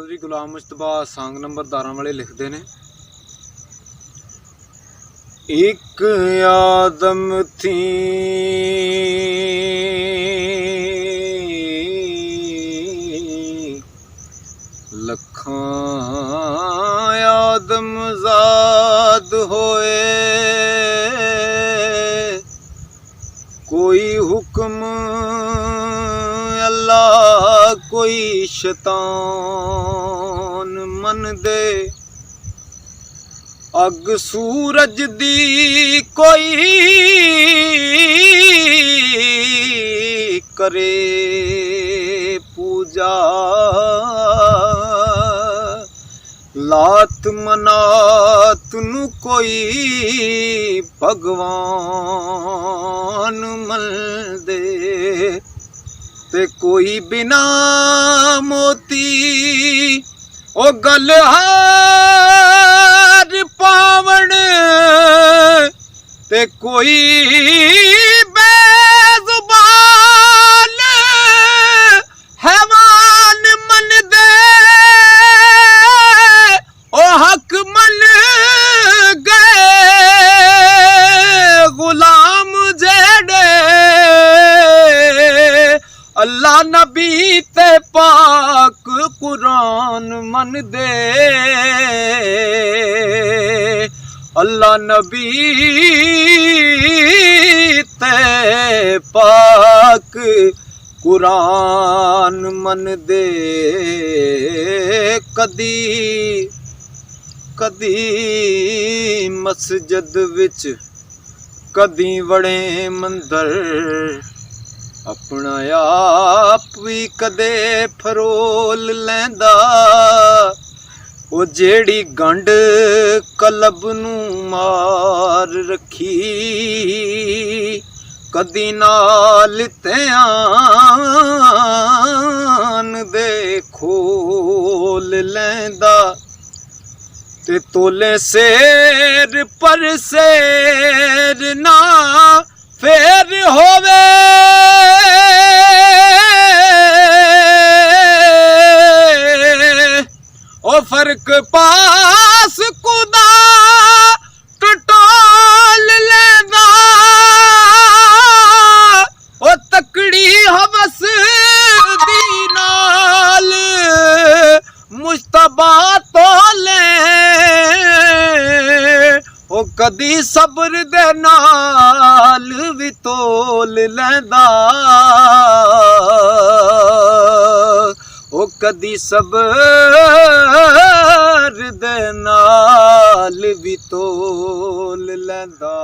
चौधरी गुलाम मुस्तफा सांग नंबर 12 वाले लिखते ने। एक आदम थी लखां आदम ज़ाद होए, कोई हुक्म अल्लाह कोई शैतान मन दे, अग सूरज दी कोई करे पूजा, लात मनात नू कोई भगवान मन दे, ते कोई बिना मोती ओ गलहार पावण, ते कोई बेजुबान हैवान मन दे, ओ हक मन गए गुलाम जेड़े, अल्लाह नबी ते पाक कुरान मन दे, अल्लाह नबी ते पाक कुरान मन दे। कदी कदी मस्जिद विच कदी वड़े मंदर, अपना आप भी कदे फरोल लैंदा, ओ जेड़ी गंढ कलब नू मार रखी, कदी नाल ध्यान दे खोल लैंदा, ते तोले शेर पर शेर ना फेर होवे, ओ फर्क पास खुदा टटोल लेदा, ओ तकड़ी हवस दी नाल मुश्तबा तोले, ओ कदी सब्र दे नाल भी तोल लैंदा, ओ कदी सब्र दे नाल भी तोल लैंदा।